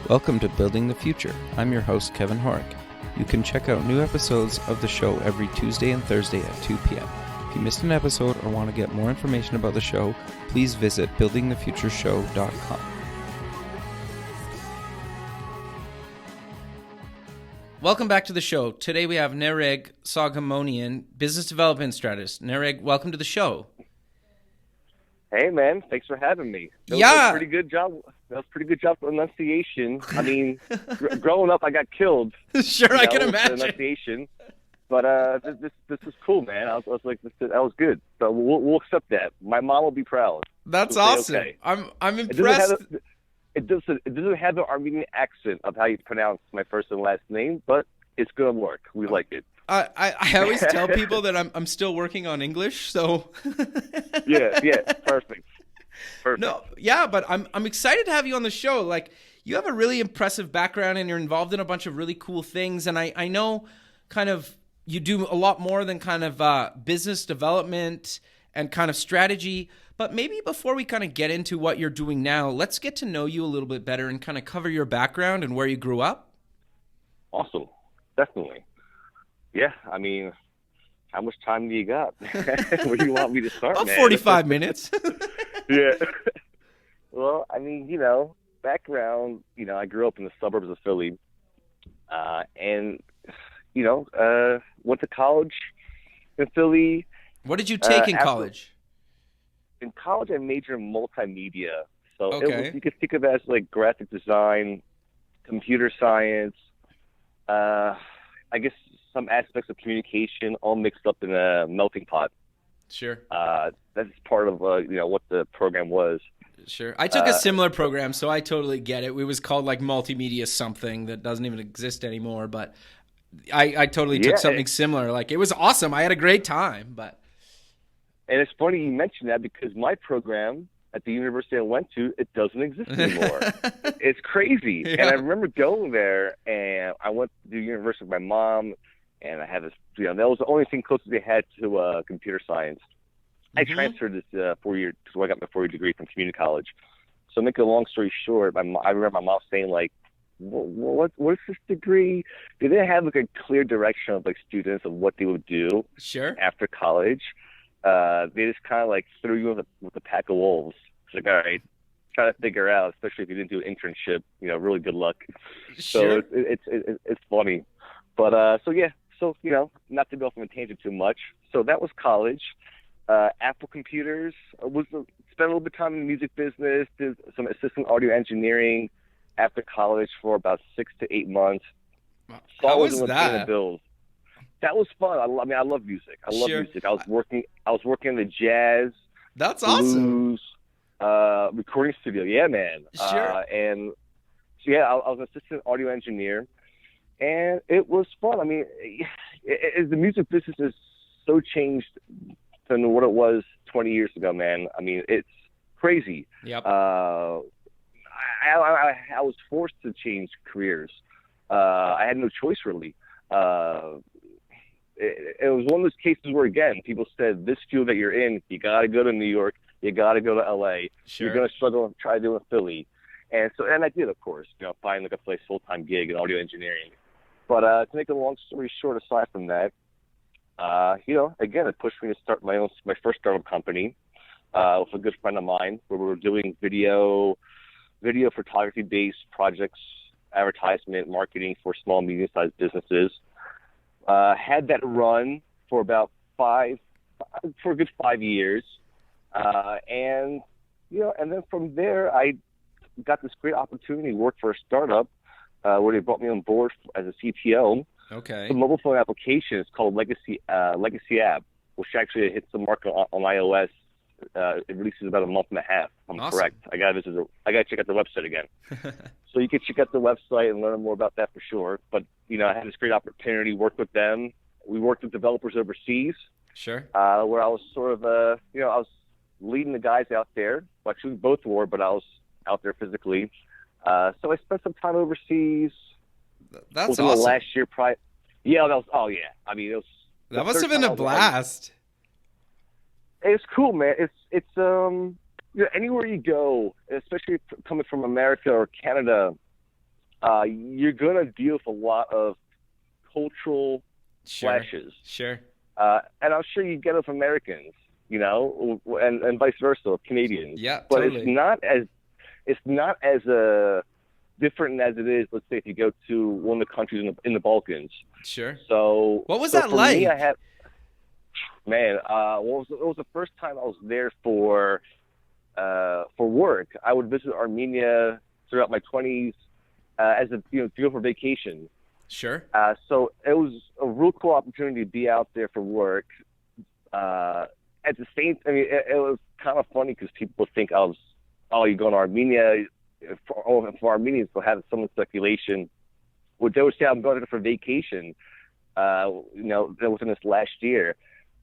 Welcome to Building the Future. I'm your host, Kevin Horick. You can check out new episodes of the show every Tuesday and Thursday at 2 p.m. If you missed an episode or want to get more information about the show, please visit buildingthefutureshow.com. Welcome back to the show. Today we have Nareg Soghomonian, business development strategist. Nareg, welcome to the show. Hey, man. Thanks for having me. That was a pretty good job. That was a pretty good job for enunciation. I mean, growing up, I got killed. Sure, I can imagine. Enunciation. But this is cool, man. I was like, that was good. So we'll accept that. My mom will be proud. That's awesome. Okay. I'm impressed. It doesn't have the Armenian accent of how you pronounce my first and last name, but it's going to work. We like it. I always tell people that I'm still working on English, so yeah, perfect. No, yeah, but I'm excited to have you on the show. Like, you have a really impressive background, and you're involved in a bunch of really cool things. And I know kind of you do a lot more than kind of business development and kind of strategy. But maybe before we kind of get into what you're doing now, let's get to know you a little bit better and kind of cover your background and where you grew up. Awesome, definitely. Yeah, I mean, how much time do you got? Where do you want me to start, About man? 45 minutes. Yeah. Well, I mean, background, I grew up in the suburbs of Philly. And, went to college in Philly. What did you take in college? In college, I majored in multimedia. So okay. You could think of it as like graphic design, computer science, I guess some aspects of communication all mixed up in a melting pot. Sure. That's part of, what the program was. Sure. I took a similar program, so I totally get it. It was called like multimedia something that doesn't even exist anymore, but I totally took something similar. Like, it was awesome. I had a great time, but. And it's funny you mentioned that because my program at the university I went to, it doesn't exist anymore. It's crazy. Yeah. And I remember going there, and I went to the university with my mom, and I had this, that was the only thing closest they had to computer science. Mm-hmm. I transferred this 4-year, so I got my 4-year degree from community college. So make a long story short, I remember my mom saying, like, what is this degree? They didn't have like a clear direction of like students of what they would do after college. They just kind of like threw you with a pack of wolves. It's like, all right, try to figure out, especially if you didn't do an internship, really good luck. Sure. So it's funny. But, not to go off on a tangent too much. So that was college. Apple Computers, spent a little bit of time in the music business, did some assistant audio engineering after college for about 6 to 8 months. How was that? Bills. That was fun. I love music. I love music. I was working in the jazz. That's blues, awesome. Recording studio. Yeah, man. Sure. And so I was an assistant audio engineer, and it was fun. I mean, the music business is so changed than what it was 20 years ago, man. I mean, it's crazy. Yep. I was forced to change careers. I had no choice, really. It was one of those cases where, again, people said, this field that you're in, you got to go to New York, you got to go to L.A., Sure. You're going to struggle and try to do it in Philly. And I did, of course, find like a place full-time gig in audio engineering. But to make a long story short, aside from that, again, it pushed me to start my first startup company with a good friend of mine, where we were doing video photography-based projects, advertisement, marketing for small, medium-sized businesses. Had that run for about a good 5 years. And then from there, I got this great opportunity to work for a startup where they brought me on board as a CTO. Okay. The mobile phone application is called Legacy App, which actually hits the market on iOS. It releases about a month and a half. I'm awesome. Correct. I got to check out the website again. So you can check out the website and learn more about that for sure. But I had this great opportunity to work with them. We worked with developers overseas. Sure. Where I was sort of I was leading the guys out there. Well, actually, we both were, but I was out there physically. So I spent some time overseas. That's awesome. The last year prior. Yeah, that was. Oh yeah. I mean, it was. That must have been a blast. It's cool, man. It's anywhere you go, especially coming from America or Canada, you're going to deal with a lot of cultural clashes. Sure. And I'm sure you get it with Americans, and vice versa, with Canadians. Yeah, but totally. it's not as different as it is. Let's say if you go to one of the countries in the Balkans. Sure. So what was that like? Me, it was the first time I was there for work. I would visit Armenia throughout my 20s as to go for vacation. Sure. So it was a real cool opportunity to be out there for work. At the same, it was kind of funny because people would think you're going to Armenia. For Armenians, they'll have some speculation. Would they would say I'm going there for vacation? Within this last year.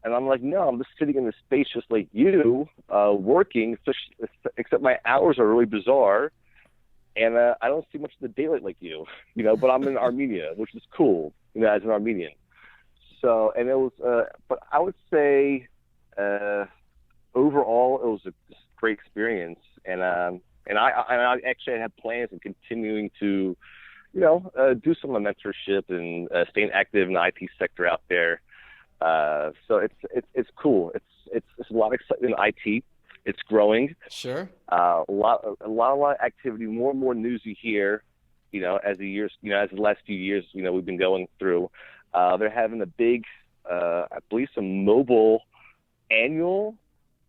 And I'm like, no, I'm just sitting in the space just like you, working, except my hours are really bizarre. And I don't see much of the daylight like you, but I'm in Armenia, which is cool, as an Armenian. So, and it was, but I would say, overall, it was a great experience. And I actually had plans of continuing to, do some of the mentorship and staying active in the IT sector out there. So it's cool. It's a lot of excitement in IT. It's growing. Sure. A lot of activity. More and more news you hear, as the years, as the last few years, we've been going through. They're having a big, I believe, some mobile annual.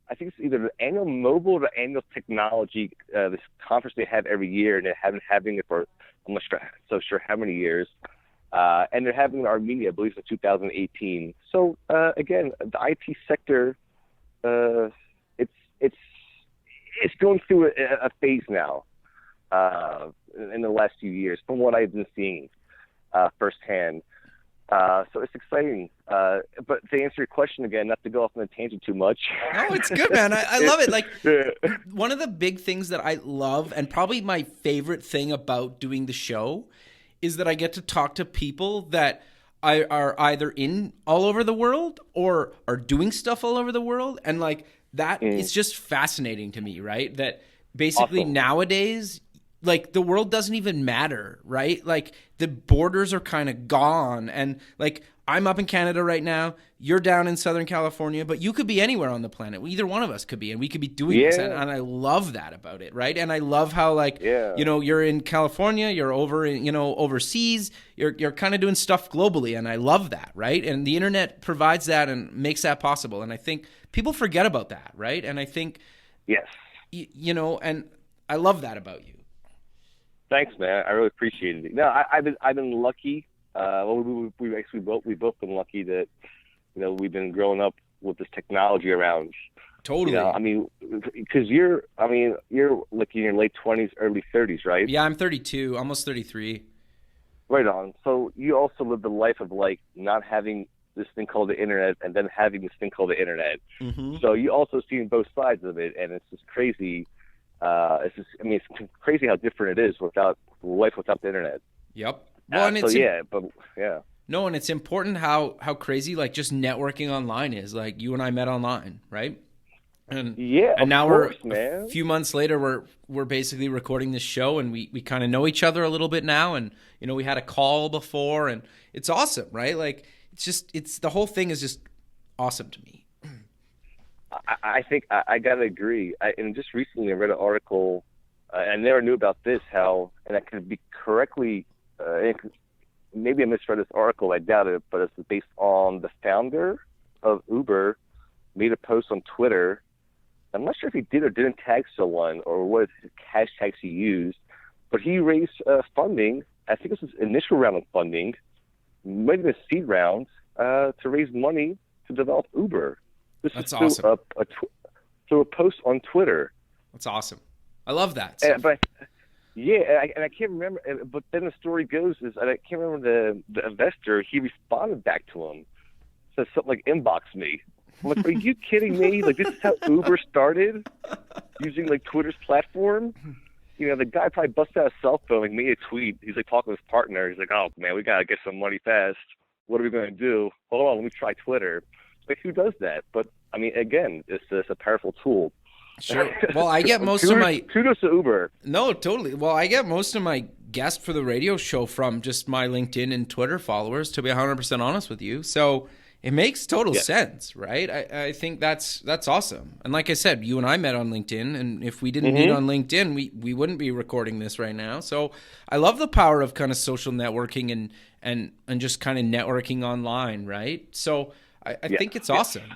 I think it's either the annual mobile or the annual technology. This conference they have every year, and they have been having it for I'm not so sure how many years. And they're having it in Armenia, I believe, in 2018. So again, the IT sector, it's going through a phase now in the last few years, from what I've been seeing firsthand. So it's exciting. But to answer your question again, not to go off on a tangent too much. No, it's good, man. I love it. Like, one of the big things that I love, and probably my favorite thing about doing the show, is that I get to talk to people that are either in all over the world or are doing stuff all over the world. And like that is just fascinating to me, right? That basically nowadays, like the world doesn't even matter, right? Like the borders are kind of gone. And like I'm up in Canada right now, you're down in Southern California, but you could be anywhere on the planet. Either one of us could be, and we could be doing this. And I love that about it, right? And I love how like, you're in California, you're over in, overseas, you're kind of doing stuff globally. And I love that, right? And the internet provides that and makes that possible. And I think people forget about that, right? And I think, and I love that about you. Thanks, man. I really appreciate it. No, I've been lucky. We both been lucky that we've been growing up with this technology around. Totally. Because you're like in your late 20s, early 30s, right? Yeah, I'm 32, almost 33. Right on. So you also lived the life of like not having this thing called the internet and then having this thing called the internet. Mm-hmm. So you also seen both sides of it, and it's just crazy. It's crazy how different it is without life without the internet. Yep. Well, and No, and it's important how crazy like just networking online is. Like you and I met online, right? And now we're a few months later. We're basically recording this show, and we kind of know each other a little bit now. And we had a call before, and it's awesome, right? Like it's the whole thing is just awesome to me. I think I gotta agree. And just recently, I read an article. I never knew about this. And I could be correctly. Maybe I misread this article. I doubt it, but it's based on the founder of Uber made a post on Twitter. I'm not sure if he did or didn't tag someone or what hashtags he used, but he raised funding. I think this was initial round of funding, maybe a seed round, to raise money to develop Uber. That's awesome. Through a post on Twitter. That's awesome. I love that. And I can't remember. But then the story goes is I can't remember the investor. He responded back to him, said something like "inbox me." I'm like, are you kidding me? Like this is how Uber started, using like Twitter's platform. The guy probably busted out a cell phone, like made a tweet. He's like talking to his partner. He's like, "Oh man, we gotta get some money fast. What are we gonna do? Hold on, let me try Twitter." Like who does that? But again, it's a powerful tool. Sure. Well, I get most of my kudos to Uber. No, totally. Well, I get most of my guest for the radio show from just my LinkedIn and Twitter followers, to be 100% honest with you. So it makes total sense, right? I think that's awesome. And like I said, you and I met on LinkedIn, and if we didn't meet on LinkedIn, we wouldn't be recording this right now. So I love the power of kind of social networking and just kind of networking online, right? So I think it's awesome.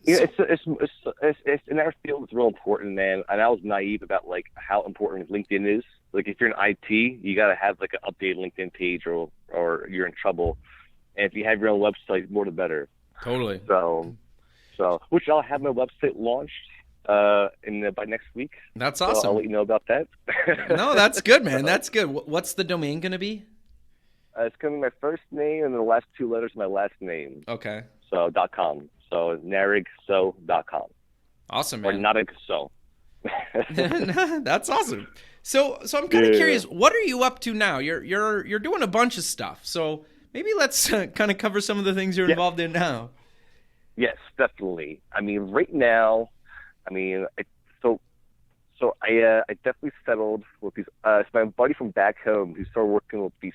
Yeah, it's in our field. It's real important, man. And I was naive about like how important LinkedIn is. Like if you're in IT, you got to have like an updated LinkedIn page, or you're in trouble. And if you have your own website, more the better. Totally. So which I'll have my website launched by next week. That's awesome. So I'll let you know about that. No, that's good, man. That's good. What's the domain going to be? It's going to be my first name and the last two letters of my last name. Okay. So .com. So naregso.com. Awesome, Or man. Nareg So. That's awesome. So I'm kind of curious. What are you up to now? You're doing a bunch of stuff. So maybe let's kind of cover some of the things you're involved in now. Yes, definitely. I mean, right now, I definitely settled with these. It's my buddy from back home who started working with these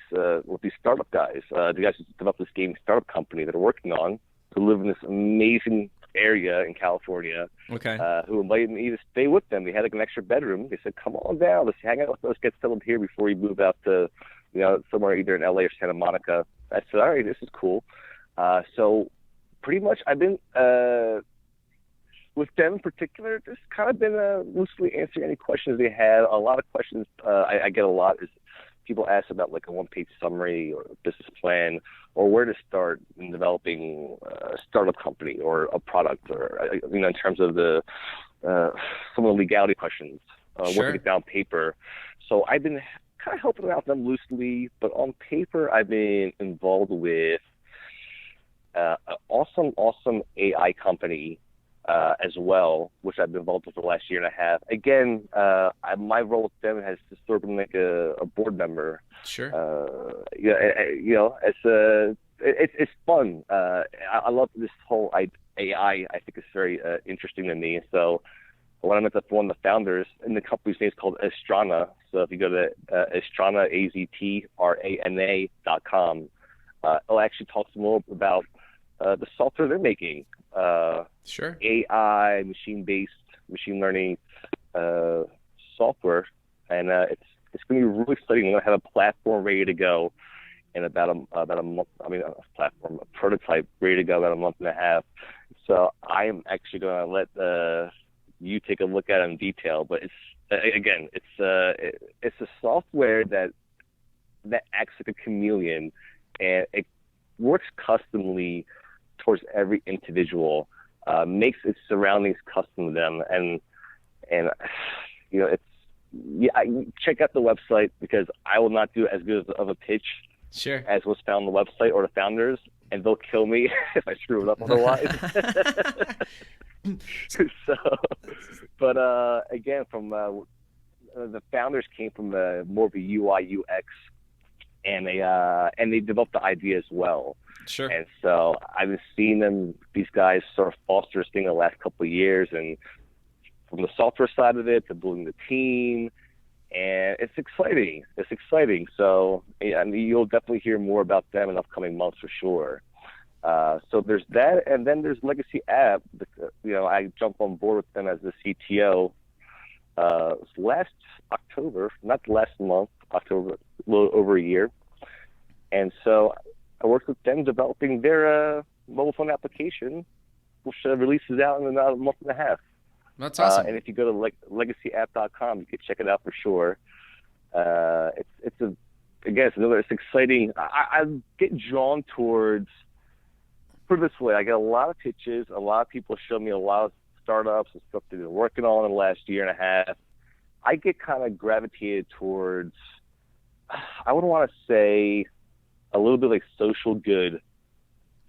startup guys. The guys who developed this game startup company that are working on, who live in this amazing area in California. Okay. Who invited me to stay with them. They had like an extra bedroom. They said, "Come on down. Let's hang out. Let's get settled here before you move out to, somewhere either in LA or Santa Monica." I said, "All right, this is cool." So pretty much I've been with them in particular, just kind of been loosely answering any questions they had. A lot of questions I get a lot is people ask about like a one-page summary or a business plan, or where to start in developing a startup company or a product, or in terms of the some of the legality questions, what to get down on paper. So I've been kind of helping out them loosely, but on paper I've been involved with an awesome AI company as well, which I've been involved with for the last year and a half. Again, my role with them has just sort of been like a board member. Sure. It's fun. I love this whole AI. I think it's very interesting to me. So when I met one of the founders, and the company's name is called Astrana. So if you go to Astrana, AZTRANA.com, it'll actually talk some more about the software they're making. Sure. AI, machine learning software, and it's going to be really exciting. We're going to have a platform ready to go in about a month. A prototype ready to go about a month and a half. So I am actually going to let you take a look at it in detail. But it's a software that acts like a chameleon, and it works customly towards every individual, makes its surroundings custom to them, and check out the website, because I will not do as good of a pitch as was found on the website or the founders, and they'll kill me if I screw it up otherwise. Again, from the founders came from more of a UI UX, and they developed the idea as well. Sure. And so I've been seeing these guys sort of foster this thing the last couple of years, and from the software side of it to building the team, and it's exciting. So you'll definitely hear more about them in upcoming months for sure. So there's that, and then there's Legacy App. I jumped on board with them as the CTO last October, not last month, October, a little over a year. And so I worked with them developing their mobile phone application, which releases out in about a month and a half. That's awesome. And if you go to legacyapp.com, you can check it out for sure. It's exciting. I get drawn towards, put it this way, I get a lot of pitches. A lot of people show me a lot of startups and stuff they've been working on in the last year and a half. I get kind of gravitated towards, I would want to say, a little bit like social good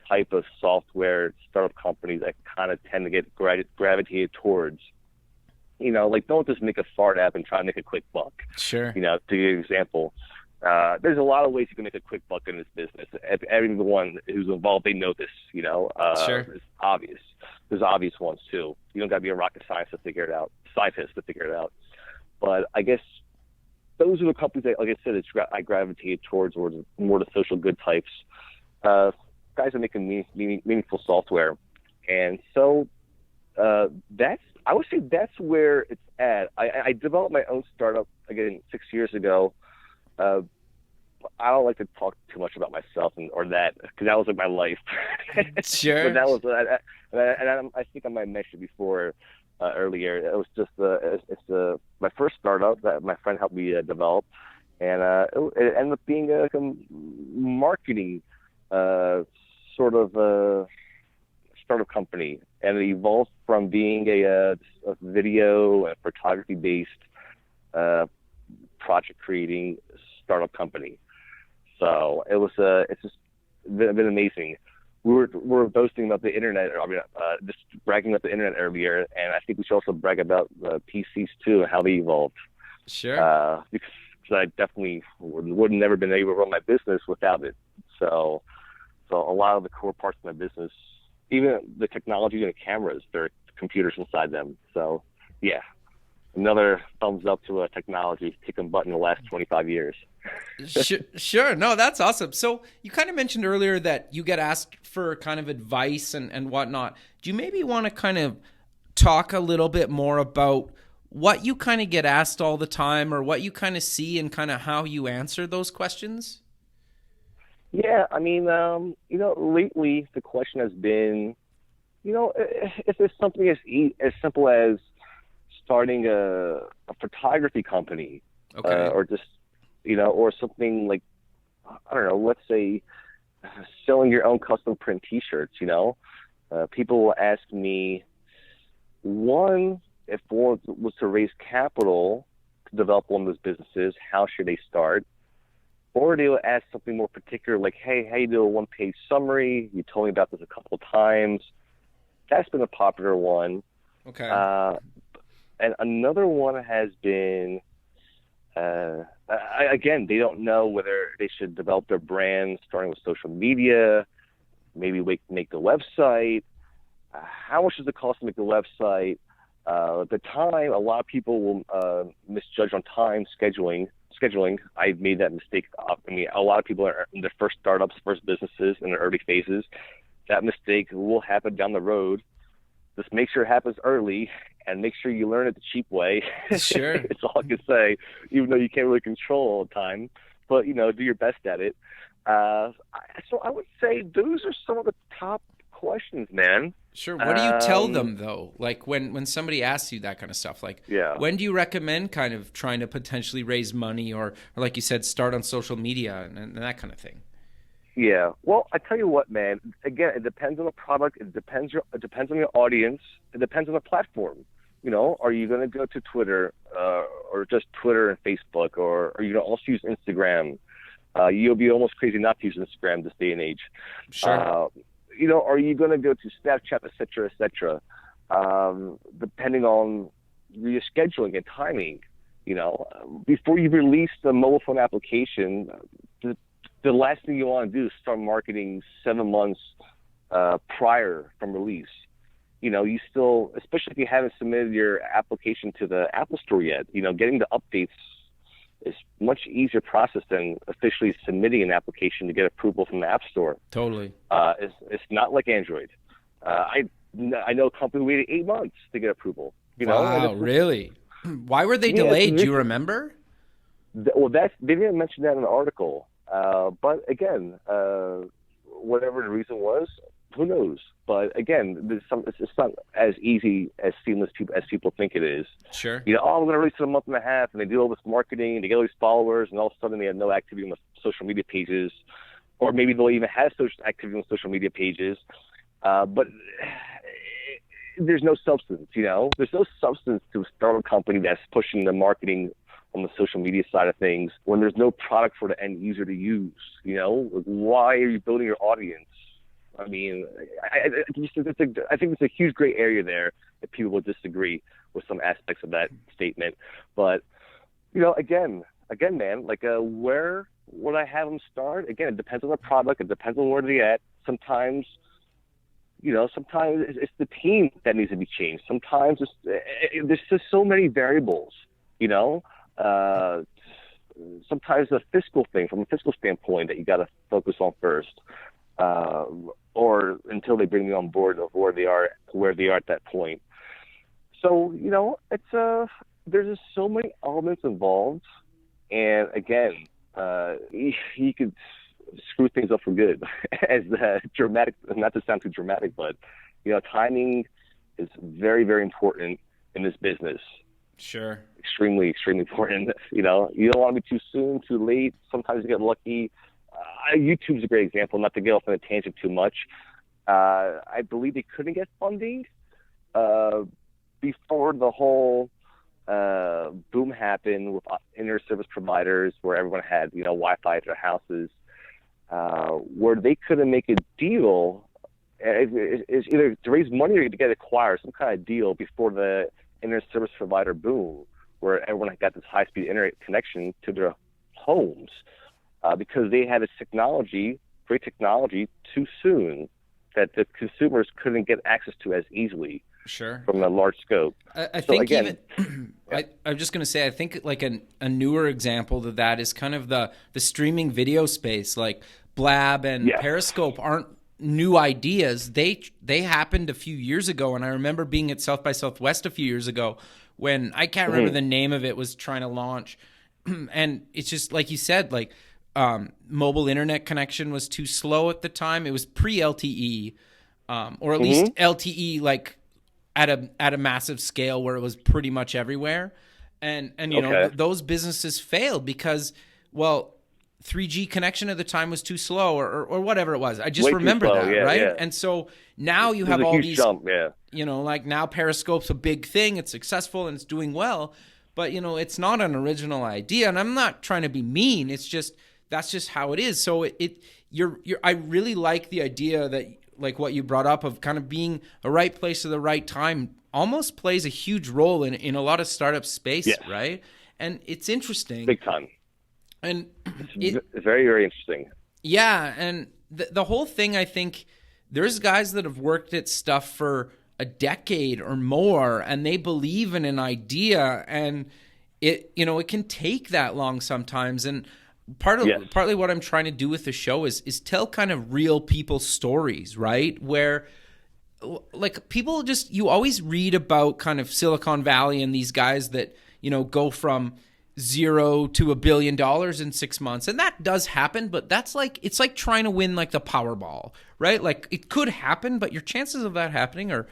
type of software startup companies that kind of tend to get gravitated towards. Like, don't just make a fart app and try to make a quick buck. Sure. To give you an example, there's a lot of ways you can make a quick buck in this business. Everyone who's involved, they know this. Sure. It's obvious. There's obvious ones too. You don't got to be a rocket scientist to figure it out. But I guess those are the companies that, like I said, I gravitated towards more the social good types, guys are making meaningful software. And so I would say that's where it's at. I developed my own startup, again, 6 years ago. I don't like to talk too much about myself or that, because that was like my life. Sure. But that was, I think I might have mentioned before earlier. It was just my first startup that my friend helped me develop, and it ended up being like a marketing sort of startup company, and it evolved from being a video and photography based project creating startup company. So it's just been amazing. We were boasting about the internet. I mean, just bragging about the internet earlier, and I think we should also brag about PCs too and how they evolved. Sure. Because I definitely would never been able to run my business without it. So a lot of the core parts of my business, even the technology and the cameras, there are computers inside them. So yeah, another thumbs up to technology kicking butt in the last 25 years. Sure. No, that's awesome. So you kind of mentioned earlier that you get asked for kind of advice and whatnot. Do you maybe want to kind of talk a little bit more about what you kind of get asked all the time, or what you kind of see and kind of how you answer those questions? Yeah, I mean, lately the question has been, if there's something as simple as starting a photography company, okay, or just, or something like, I don't know, let's say selling your own custom print T-shirts. People will ask me, one, if one was to raise capital to develop one of those businesses, how should they start? Or they will ask something more particular, like, hey, how you do a one-page summary? You told me about this a couple of times. That's been a popular one. Okay. And another one has been, again, they don't know whether they should develop their brand starting with social media, maybe make the website. How much does it cost to make the website? The time, a lot of people will misjudge on time scheduling. I've made that mistake. I mean, a lot of people are in their first startups, first businesses in the early phases. That mistake will happen down the road. Just make sure it happens early, and make sure you learn it the cheap way. Sure. It's all I can say, even though you can't really control all the time. But, do your best at it. So I would say those are some of the top questions, man. Sure. What do you tell them, though? Like when somebody asks you that kind of stuff, like when do you recommend kind of trying to potentially raise money or like you said, start on social media and that kind of thing? Yeah. Well, I tell you what, man. Again, it depends on the product. It depends on your audience. It depends on the platform. Are you going to go to Twitter or just Twitter and Facebook, or are you going to also use Instagram? You'll be almost crazy not to use Instagram this day and age. Sure. Are you going to go to Snapchat, et cetera, depending on your scheduling and timing. Before you release the mobile phone application, the last thing you want to do is start marketing 7 months prior from release. You still, especially if you haven't submitted your application to the Apple Store yet, getting the updates is much easier process than officially submitting an application to get approval from the App Store. Totally. It's not like Android. I know a company waited 8 months to get approval. Wow, really? Why were they delayed? Do you remember? Well, they didn't mention that in the article. But again, whatever the reason was, who knows? But again, it's not as easy as seamless as people think it is. Sure. I'm going to release it in a month and a half, and they do all this marketing, and they get all these followers, and all of a sudden they have no activity on the social media pages, or maybe they'll even have social activity on social media pages, but there's no substance. There's no substance to a startup company that's pushing the marketing on the social media side of things when there's no product for the end user to use. Why are you building your audience? I mean, I think it's a huge gray area there if people will disagree with some aspects of that statement. But, again, man, like where would I have them start? Again, it depends on the product. It depends on where they're at. Sometimes it's the team that needs to be changed. Sometimes there's just so many variables, sometimes a fiscal thing from a fiscal standpoint that you got to focus on first, or until they bring me on board of where they are at that point. So, it's there's just so many elements involved, and again, he could screw things up for good. As dramatic, not to sound too dramatic, but timing is very, very important in this business. Sure. Extremely, extremely important. You don't want to be too soon, too late. Sometimes you get lucky. YouTube's a great example. Not to get off on a tangent too much. I believe they couldn't get funding before the whole boom happened with internet service providers, where everyone had Wi-Fi at their houses, where they couldn't make a deal. It's either to raise money or to get acquired, some kind of deal before the internet service provider boom, where everyone got this high-speed internet connection to their homes, because they had great technology, too soon, that the consumers couldn't get access to as easily. Sure. From a large scope. I think again, I'm just going to say, I think like a newer example to that is kind of the streaming video space, like Blab and Periscope aren't new ideas. They happened a few years ago, and I remember being at South by Southwest a few years ago when I can't remember the name of it was trying to launch, and it's just like you said, like mobile internet connection was too slow at the time. It was pre-LTE, or at least LTE like at a massive scale where it was pretty much everywhere, and those businesses failed because 3G connection at the time was too slow, or whatever it was. I just remember that, right? Yeah. And so now you have all these, jump, like now Periscope's a big thing. It's successful and it's doing well, but it's not an original idea. And I'm not trying to be mean. It's just that's just how it is. So I really like the idea that, like what you brought up, of kind of being the right place at the right time almost plays a huge role in a lot of startup space, right? And it's interesting. Big time. And it's very, very interesting. Yeah, and the whole thing, I think there's guys that have worked at stuff for a decade or more, and they believe in an idea, and it can take that long sometimes. And partly what I'm trying to do with the show is tell kind of real people stories, right? Where like people you always read about kind of Silicon Valley and these guys that go from $0 to $1 billion in 6 months, and that does happen, but it's like trying to win like the Powerball, right? Like it could happen, but your chances of that happening are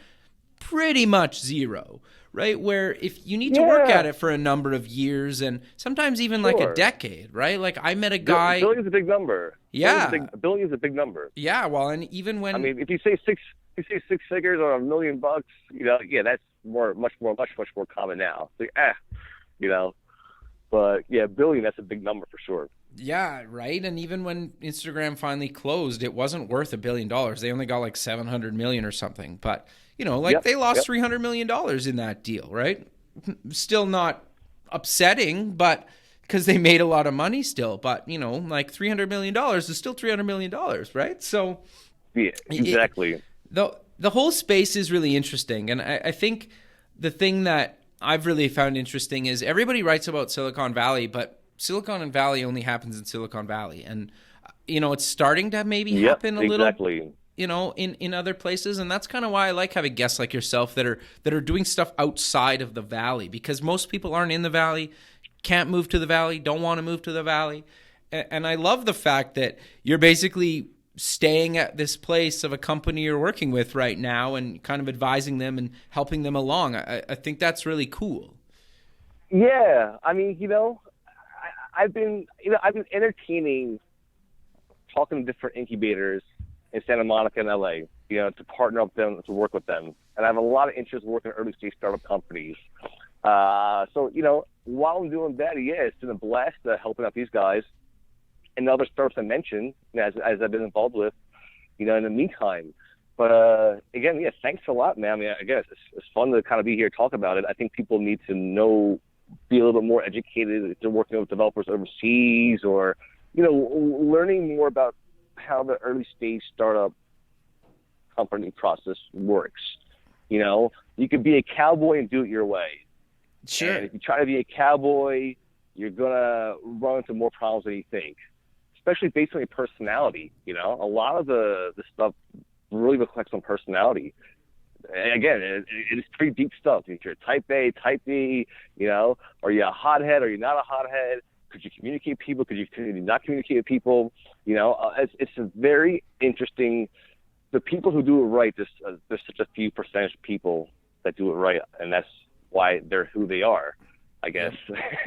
pretty much zero, right? Where if you need to work at it for a number of years and sometimes even like a decade, right? Like I met a guy. $1 billion is a big number. Yeah, $1 billion is a big number. Yeah, well, and even when if you say six figures or $1 million, that's much more common now. It's like, But $1 billion, that's a big number for sure. Yeah, right. And even when Instagram finally closed, it wasn't worth $1 billion. They only got like 700 million or something. But they lost $300 million in that deal, right? Still not upsetting, but because they made a lot of money still. But like $300 million is still $300 million, right? So yeah, exactly. The whole space is really interesting, and I think the thing that I've really found interesting is everybody writes about Silicon Valley, but Silicon Valley only happens in Silicon Valley. And, it's starting to maybe happen a little, in other places. And that's kind of why I like having guests like yourself that are doing stuff outside of the Valley, because most people aren't in the Valley, can't move to the Valley, don't want to move to the Valley. And I love the fact that you're basically staying at this place of a company you're working with right now and kind of advising them and helping them along. I think that's really cool. Yeah. I mean, I've been entertaining, talking to different incubators in Santa Monica and LA, to partner up with them, to work with them. And I have a lot of interest working in early stage startup companies. So, while I'm doing that, it's been a blast helping out these guys and the other startups I mentioned, as I've been involved with, in the meantime. But again, thanks a lot, man. I mean, I guess it's fun to kind of be here, talk about it. I think people need to be a little bit more educated if they're working with developers overseas, or, learning more about how the early stage startup company process works. You could be a cowboy and do it your way. Sure. And if you try to be a cowboy, you're gonna run into more problems than you think, especially based on your personality. You know, a lot of the stuff really reflects on personality. And again, it is pretty deep stuff. If you're type A, type B, you know, are you a hothead? Are you not a hothead? Could you communicate with people? Could you not communicate with people? You know, it's a very interesting. The people who do it right, there's such a few percentage of people that do it right, and that's why they're who they are, I guess.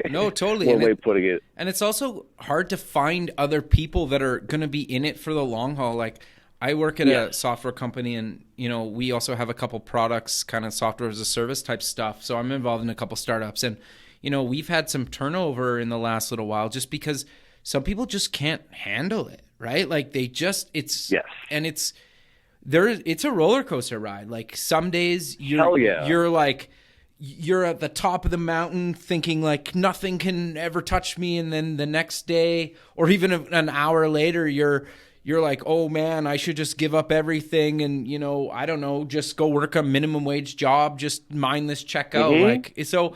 No, totally. One way of putting it. And it's also hard to find other people that are going to be in it for the long haul. Like, I work at a software company, and, you know, we also have a couple products, kind of software as a service type stuff. So I'm involved in a couple startups, and, you know, we've had some turnover in the last little while just because some people just can't handle it, right? Like, it's a roller coaster ride. Like, some days you're like, you're at the top of the mountain thinking like nothing can ever touch me. And then the next day, or even an hour later, you're like, oh man, I should just give up everything. And, you know, I don't know, just go work a minimum wage job, just mindless checkout. Mm-hmm. Like, so,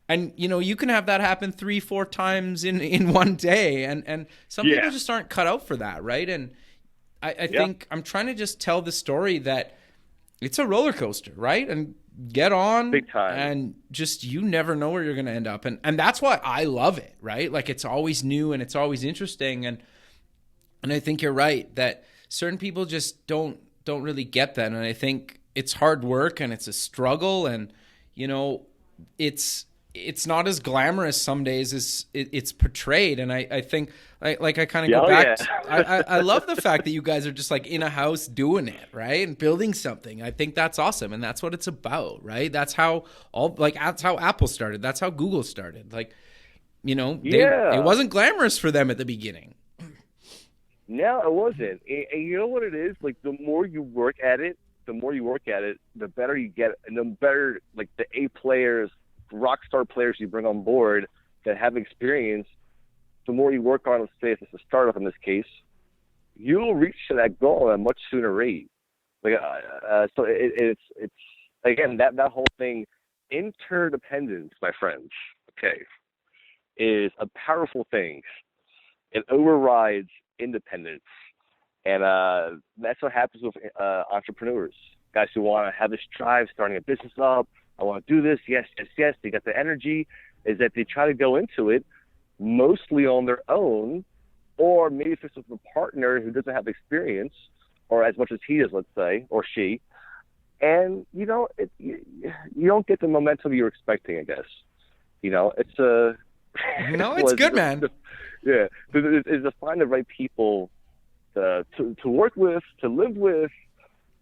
and, you know, you can have that happen 3-4 times in one day. And some people just aren't cut out for that. Right. And I think I'm trying to just tell the story that it's a roller coaster, right? And get on big time, and just, you never know where you're going to end up. And that's why I love it, right? Like, it's always new and it's always interesting. And I think you're right that certain people just don't really get that. And I think it's hard work and it's a struggle, and, you know, it's not as glamorous some days as it's portrayed. And I think like I kind of go back. I love the fact that you guys are just like in a house doing it, right? And building something. I think that's awesome. And that's what it's about, right? That's how that's how Apple started. That's how Google started. Like, you know, it wasn't glamorous for them at the beginning. No, it wasn't. And you know what it is? Like, the more you work at it, the better you get, and the better, like, the A players, rock star players you bring on board that have experience, the more you work on, let's say if it's a startup in this case, you'll reach to that goal at a much sooner rate. Like, so it's again, that whole thing, interdependence, my friends, okay, is a powerful thing. It overrides independence. And that's what happens with entrepreneurs, guys who want to have this drive, starting a business up. I want to do this. Yes. They got the energy, is that they try to go into it mostly on their own, or maybe if it's with a partner who doesn't have experience or as much as he does, let's say, or she. And, you know, you don't get the momentum you're expecting, I guess. You know, it's a... No, it's good, man. Yeah. It's to find the right people to work with, to live with,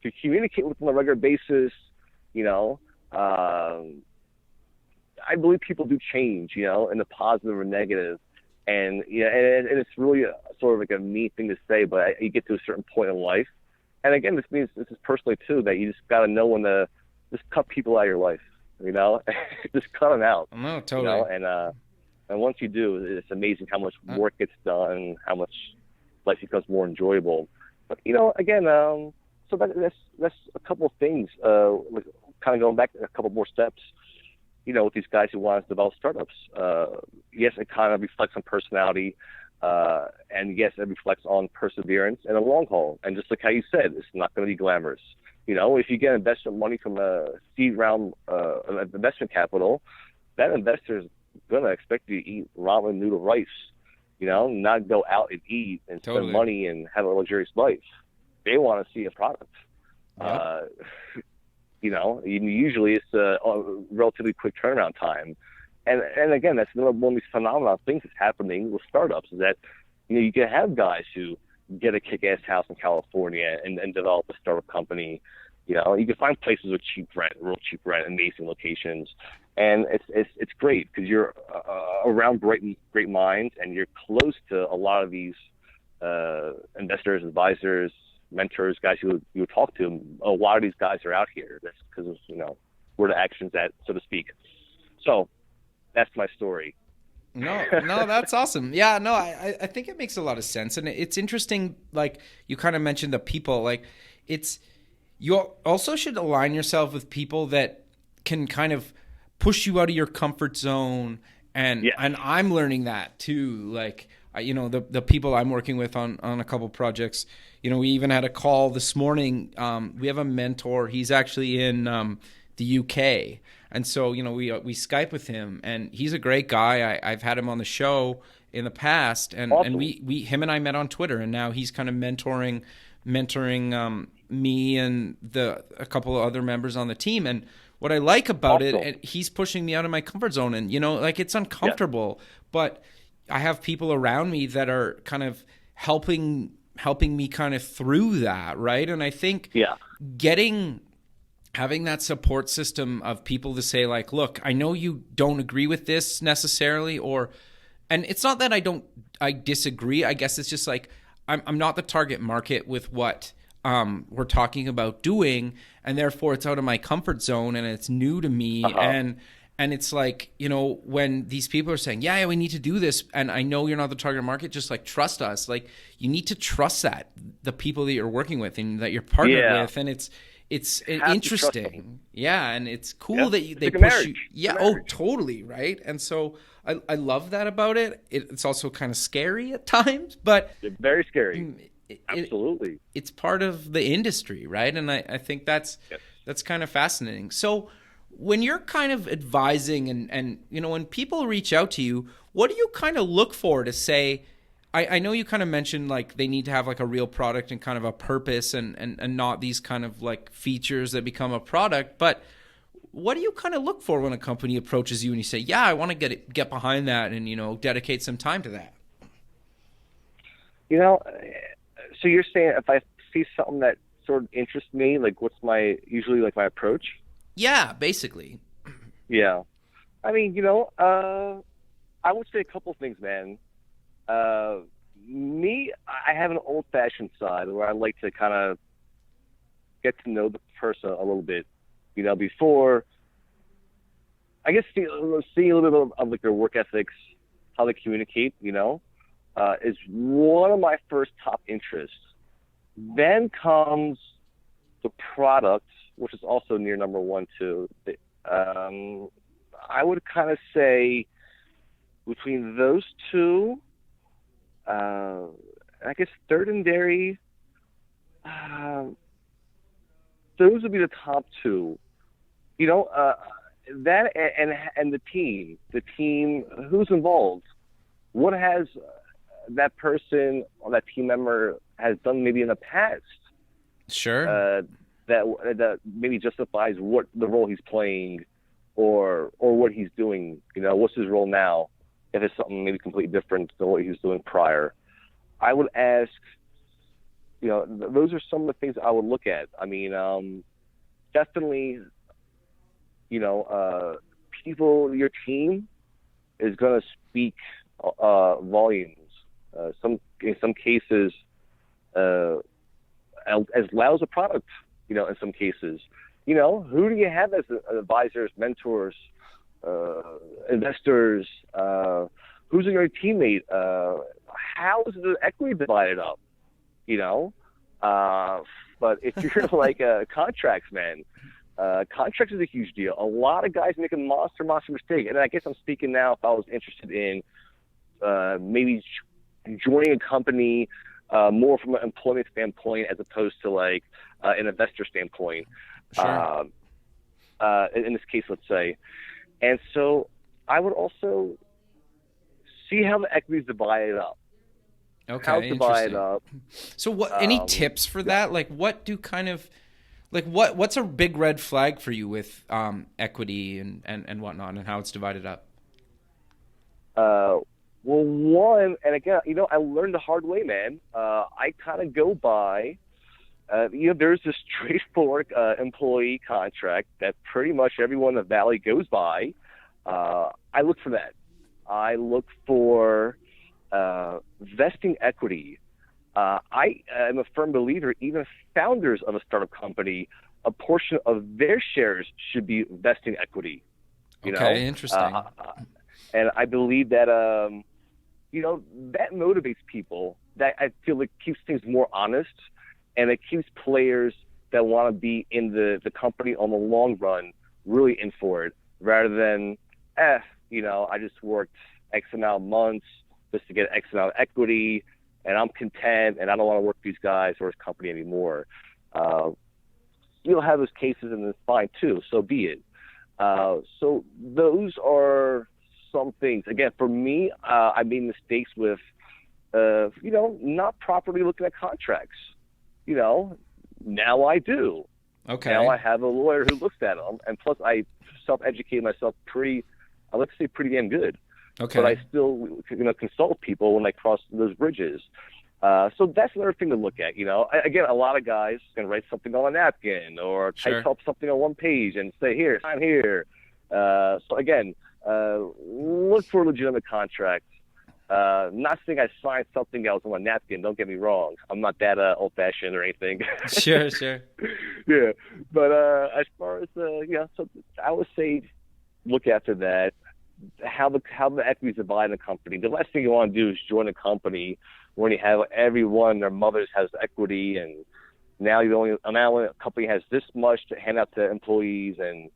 to communicate with on a regular basis, you know. I believe people do change, you know, in the positive or negative. And, you know, and it's really sort of like a mean thing to say, but you get to a certain point in life. And again, this is personally too, that you just got to know when to just cut people out of your life, you know, just cut them out. No, totally. You know? And once you do, it's amazing how much work gets done, how much life becomes more enjoyable. But, you know, again, so that's a couple of things, kind of going back a couple more steps, you know, with these guys who want to develop startups. Yes, it kind of reflects on personality, and yes, it reflects on perseverance and a long haul. And just like how you said, it's not going to be glamorous. You know, if you get investment money from a seed round investment capital, that investor is going to expect you to eat ramen noodle rice, you know, not go out and eat and spend money and have a luxurious life. They want to see a product. Yep. You know, usually it's a relatively quick turnaround time. And again, that's one of these phenomenal things that's happening with startups, is that, you know, you can have guys who get a kick-ass house in California and develop a startup company. You know, you can find places with real cheap rent, amazing locations. And it's great because you're around great minds, and you're close to a lot of these investors, advisors, mentors, guys you would talk to. A lot of these guys are out here. That's because, you know, where the action's at, so to speak. So that's my story. No, that's awesome. Yeah, no, I think it makes a lot of sense. And it's interesting, like you kind of mentioned the people, like you also should align yourself with people that can kind of push you out of your comfort zone And Yes. and I'm learning that too. Like, the people I'm working with on a couple projects, we even had a call this morning. We have a mentor. He's actually in the UK. And so, we Skype with him, and he's a great guy. I've had him on the show in the past, and Awesome. him and I met on Twitter, and now he's kind of mentoring me and a couple of other members on the team. And what I like about Awesome. it, and he's pushing me out of my comfort zone, and like, it's uncomfortable, but I have people around me that are kind of helping me kind of through that, right? And I think having that support system of people to say, like, look, I know you don't agree with this necessarily, and it's not that I disagree. I guess it's just like, I'm not the target market with what we're talking about doing, and therefore it's out of my comfort zone and it's new to me. And it's like, when these people are saying, yeah, we need to do this, and I know you're not the target market, just like, trust us. Like, you need to trust that the people that you're working with and that you're partnered with, and it's interesting. Yeah, and it's cool that they push you. Yeah, totally, right? And so I love that about it. It's also kind of scary at times, but very scary. Absolutely. It's part of the industry, right? And I think that's kind of fascinating. So when you're kind of advising and when people reach out to you, what do you kind of look for to say, I know you kind of mentioned, like, they need to have, like, a real product and kind of a purpose and not these kind of, like, features that become a product, but what do you kind of look for when a company approaches you and you say, yeah, I want to get behind that and, dedicate some time to that? So you're saying if I see something that sort of interests me, like, what's usually my approach? Yeah, basically. Yeah. I mean, I would say a couple of things, man. I have an old-fashioned side where I like to kind of get to know the person a little bit, before, I guess, see a little bit of like, their work ethics, how they communicate, is one of my first top interests. Then comes the product, which is also near number one too. I would kind of say between those two, I guess third and dairy, those would be the top two. That and the team, who's involved, what has that person or that team member has done maybe in the past. Sure. That maybe justifies what the role he's playing, or what he's doing. What's his role now? If it's something maybe completely different than what he was doing prior, I would ask. Those are some of the things I would look at. I mean, definitely, people, your team is going to speak volumes. In some cases, as loud as a product. In some cases, who do you have as advisors, mentors, investors? Who's your teammate? How is the equity divided up? But if you're like contracts, man, contracts is a huge deal. A lot of guys make a monster mistake. And I guess I'm speaking now if I was interested in maybe joining a company more from an employment standpoint as opposed to like an investor standpoint. Sure. In this case, let's say. And so I would also see how the equity is divided up. Okay, how it's divided up. So what, any tips for that? Like, what do kind of, like, what's a big red flag for you with equity and whatnot, and how it's divided up? Well, one, and again, I learned the hard way, man. I kind of go by, there's this straightforward employee contract that pretty much everyone in the Valley goes by. I look for that. I look for vesting equity. I am a firm believer, even founders of a startup company, a portion of their shares should be vesting equity. Interesting. And I believe that, that motivates people. That I feel like keeps things more honest, and it keeps players that want to be in the company on the long run really in for it, rather than, I just worked X amount of months just to get X amount of equity, and I'm content, and I don't want to work for these guys or this company anymore. You'll have those cases, and it's fine too. So be it. So those are some things. Again, for me, I made mistakes with, not properly looking at contracts. Now I do. Okay. Now I have a lawyer who looks at them, and plus I self-educate myself pretty damn good. Okay. But I still, consult people when I cross those bridges. So that's another thing to look at. Again, a lot of guys can write something on a napkin or type up something on one page and say, "Here, sign here." So again, look for a legitimate contract. Not saying I signed something else on a napkin. Don't get me wrong. I'm not that old-fashioned or anything. Sure. Yeah, but as far as so I would say, look after that. How the equity is divided in the company. The last thing you want to do is join a company when you have everyone, their mothers has equity, and now a company has this much to hand out to employees, and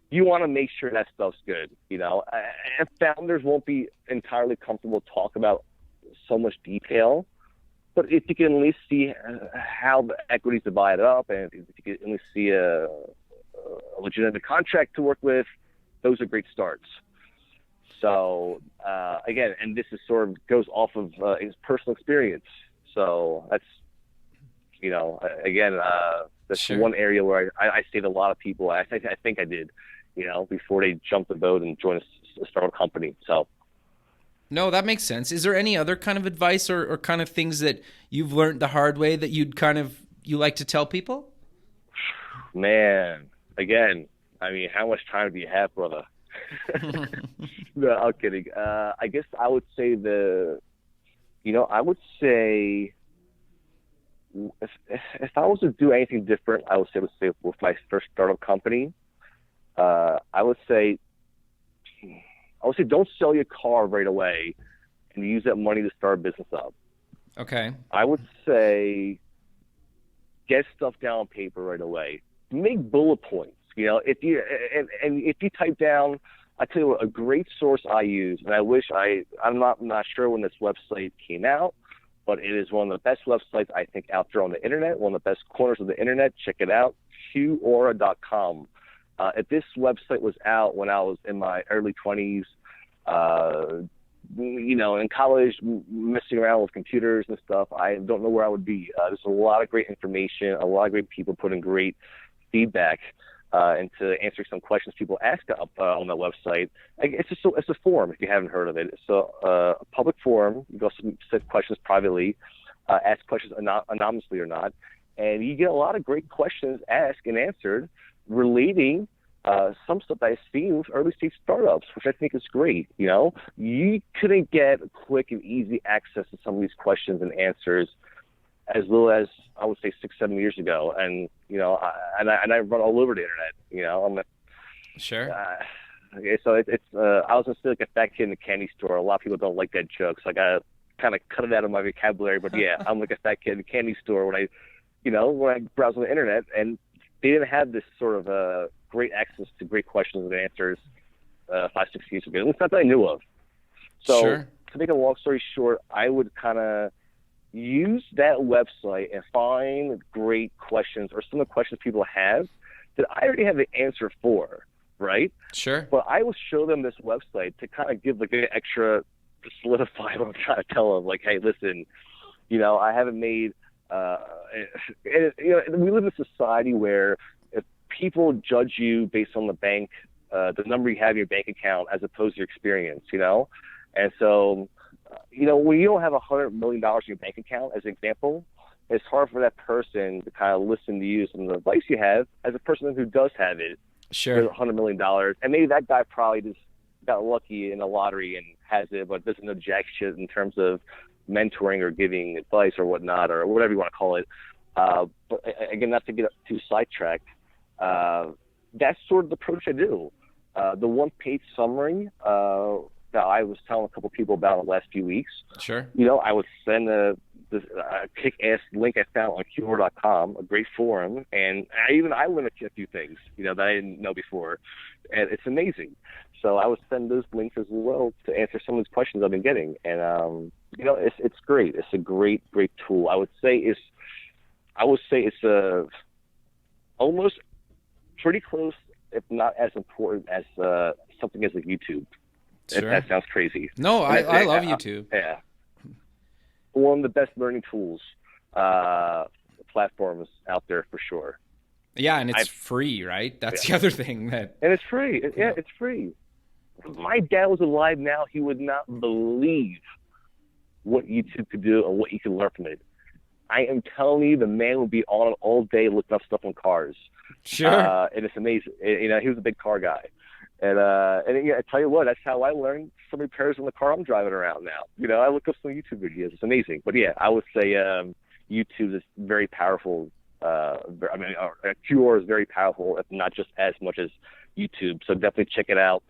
you want to make sure that stuff's good. And founders won't be entirely comfortable to talk about so much detail, but if you can at least see how the equity is divided up, and if you can at least see a legitimate contract to work with, those are great starts. So again, and this is sort of goes off of his personal experience. So that's, that's one area where I say to a lot of people, I think I did, before they jump the boat and join a startup company. So. No, that makes sense. Is there any other kind of advice or kind of things that you've learned the hard way that you like to tell people? Man, again, how much time do you have, brother? No, I'm kidding. I guess I would say if I was to do anything different, I would say with my first startup company, I would say don't sell your car right away and use that money to start a business up. Okay. I would say get stuff down on paper right away. Make bullet points. If you type down, I tell you what, a great source I use, and I wish I'm not sure when this website came out, but it is one of the best websites I think out there on the internet, one of the best corners of the internet. Check it out, qaura.com. If this website was out when I was in my early 20s, in college, messing around with computers and stuff, I don't know where I would be. There's a lot of great information, a lot of great people putting great feedback into answering some questions people ask up on the website. It's a forum if you haven't heard of it. It's a public forum. You can also set questions privately, ask questions anonymously or not, and you get a lot of great questions asked and answered relating some stuff I've seen with early stage startups, which I think is great. You couldn't get quick and easy access to some of these questions and answers as little as I would say 6-7 years ago, and I run all over the internet. Sure. So it's I was gonna say like a fat kid in a candy store. A lot of people don't like that joke, so I gotta kind of cut it out of my vocabulary. But yeah, I'm like a fat kid in a candy store when I browse on the internet, and they didn't have this sort of great access to great questions and answers 5-6 years ago. At least not that I knew of. So sure. To make a long story short, I would kind of use that website and find great questions or some of the questions people have that I already have the answer for, right? Sure. But I will show them this website to kind of give like an extra to solidify what I'm trying to tell them. Like, hey, listen, I haven't made, we live in a society where if people judge you based on the number you have in your bank account as opposed to your experience, and so, when you don't have $100 million in your bank account, as an example, it's hard for that person to kind of listen to you, some of the advice you have, as a person who does have it. Sure. $100 million. And maybe that guy probably just got lucky in the lottery and has it, but doesn't know jack shit in terms of mentoring or giving advice or whatnot, or whatever you want to call it. But again, not to get too sidetracked, that's sort of the approach I do. The one-page summary that I was telling a couple people about in the last few weeks. Sure. I would send a kick-ass link I found on Cure.com, a great forum, and I learned a few things, that I didn't know before, and it's amazing. So I would send those links as well to answer some of these questions I've been getting, and it's great. It's a great tool. I would say it's almost pretty close, if not as important as something as like YouTube. Sure. That sounds crazy. No, I love YouTube. Yeah. One of the best learning tools, platforms out there for sure. Yeah, and it's free, right? That's the other thing and it's free. It's free. If my dad was alive now, he would not believe what YouTube could do and what you can learn from it. I am telling you, the man would be on all day looking up stuff on cars. Sure. And it's amazing. He was a big car guy. And I tell you what, that's how I learned some repairs on the car I'm driving around now. I look up some YouTube videos. It's amazing. But yeah, I would say YouTube is very powerful. Cure is very powerful, if not just as much as YouTube. So definitely check it out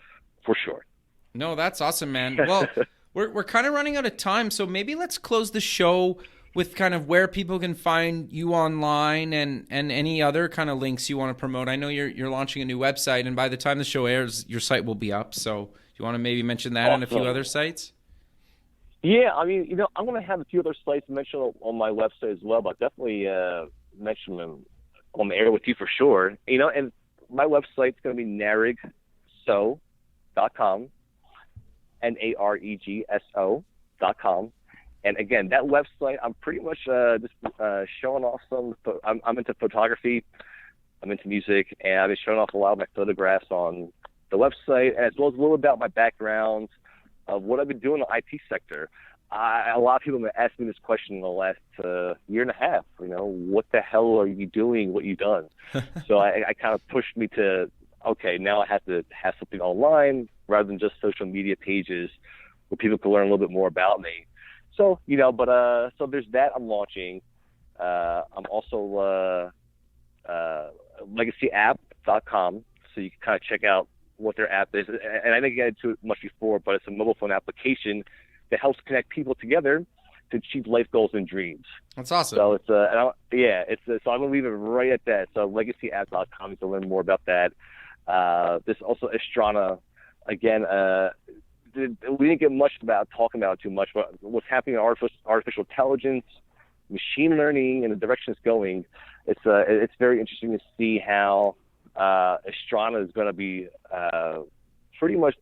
for sure. No, that's awesome, man. Well, we're kind of running out of time, so maybe let's close the show with kind of where people can find you online and any other kind of links you want to promote. I know you're launching a new website, and by the time the show airs, your site will be up. So you want to maybe mention that and a few other sites? Yeah, I'm going to have a few other sites mentioned on my website as well, but definitely mention them on the air with you for sure. And my website's going to be naregso.com, NAREGSO.com. And again, that website, I'm pretty much just showing off some. I'm into photography, I'm into music, and I've been showing off a lot of my photographs on the website, as well as a little about my background of what I've been doing in the IT sector. A lot of people have asked me this question in the last year and a half. What the hell are you doing? What you done? So I kind of pushed me to, okay, now I have to have something online rather than just social media pages where people can learn a little bit more about me. So, so there's that I'm launching. I'm also legacyapp.com, so you can kind of check out what their app is. And I didn't get into it much before, but it's a mobile phone application that helps connect people together to achieve life goals and dreams. That's awesome. So it's so I'm gonna leave it right at that. So legacyapp.com, you can learn more about that. There's also Astrana. Again, we didn't get much talking about it too much, but what's happening in artificial intelligence, machine learning, and the direction it's going, it's very interesting to see how Astrana is going to be pretty much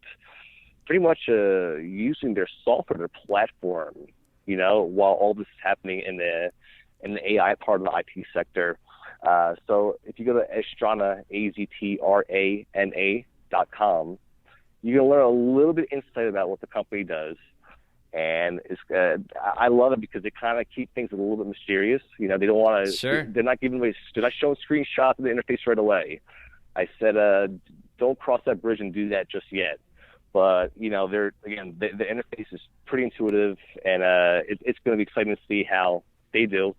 using their software, their platform, while all this is happening in the AI part of the IT sector. So if you go to Astrana, AZTRANA.com, you can learn a little bit of insight about what the company does, and I love it because they kind of keep things a little bit mysterious. They don't want to. Sure. They're not showing screenshots of the interface right away. I said, don't cross that bridge and do that just yet. But the interface is pretty intuitive, and it's going to be exciting to see how they do.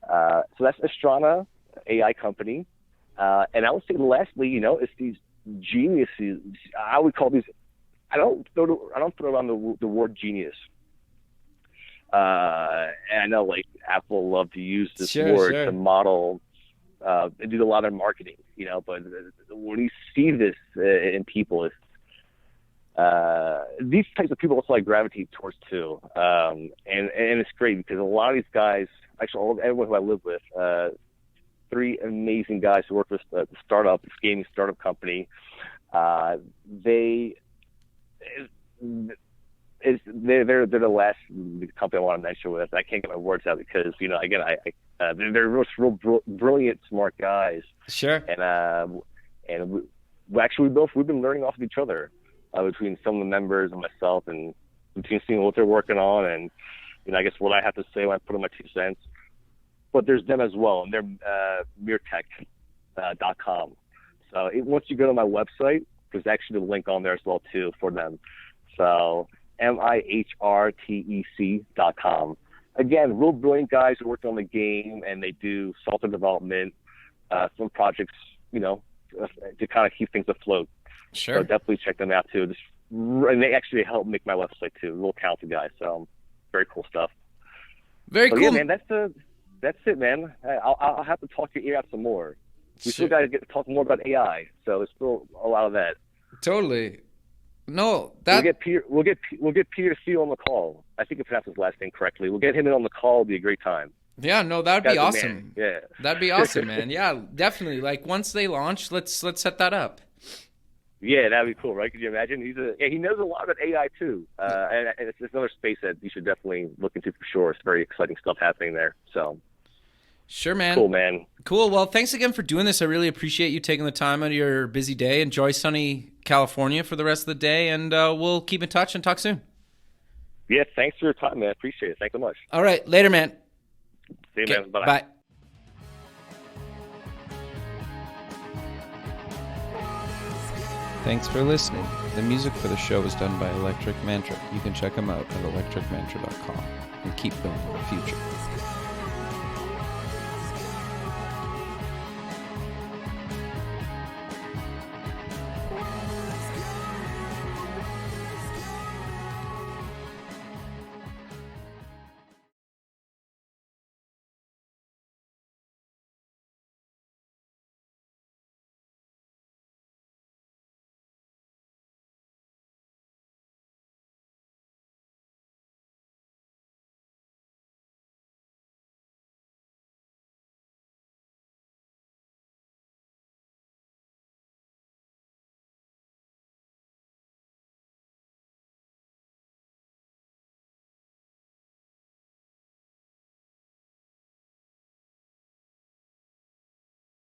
So that's Astrana, AI company, and I would say lastly, it's these geniuses. I would call these. I don't throw around the word genius. And I know Apple love to use this word to model. They do a lot of marketing, But when you see this in people, it's these types of people also I gravitate towards too. And it's great because a lot of these guys, actually everyone who I live with, 3 amazing guys who work with the this gaming startup company. They're the last company I want to mention with. I can't get my words out because they're real brilliant, smart guys. Sure. And we've been learning off of each other between some of the members and myself, and between seeing what they're working on and I guess what I have to say when I put in my 2 cents. But there's them as well, and they're meertech.com. So once you go to my website, there's actually a link on there as well too for them. So mihrtec.com. Again, real brilliant guys who work on the game, and they do software development, some projects, to kind of keep things afloat. Sure. So definitely check them out too. and they actually helped make my website too. Real talented guys, so very cool stuff. Very cool. Yeah, man. That's it, man. I'll have to talk to you about some more. We still got to get to talk more about AI, so there's still a lot of that. Totally. No, we'll get Peter to see you on the call. I think I pronounced his last name correctly. We'll get him in on the call. It'll be a great time. Yeah, no, that'd be awesome. Yeah, that'd be awesome, man. Yeah, definitely. Like once they launch, let's set that up. Yeah, that'd be cool, right? Could you imagine? He knows a lot about AI too, and it's another space that you should definitely look into for sure. It's very exciting stuff happening there. So. Sure, man. Cool, man. Cool. Well, thanks again for doing this. I really appreciate you taking the time out of your busy day. Enjoy sunny California for the rest of the day, and we'll keep in touch and talk soon. Yeah, thanks for your time, man. I appreciate it. Thanks so much. All right. Later, man. See you, man. Bye. Bye. Thanks for listening. The music for the show was done by Electric Mantra. You can check them out at electricmantra.com and keep building the future.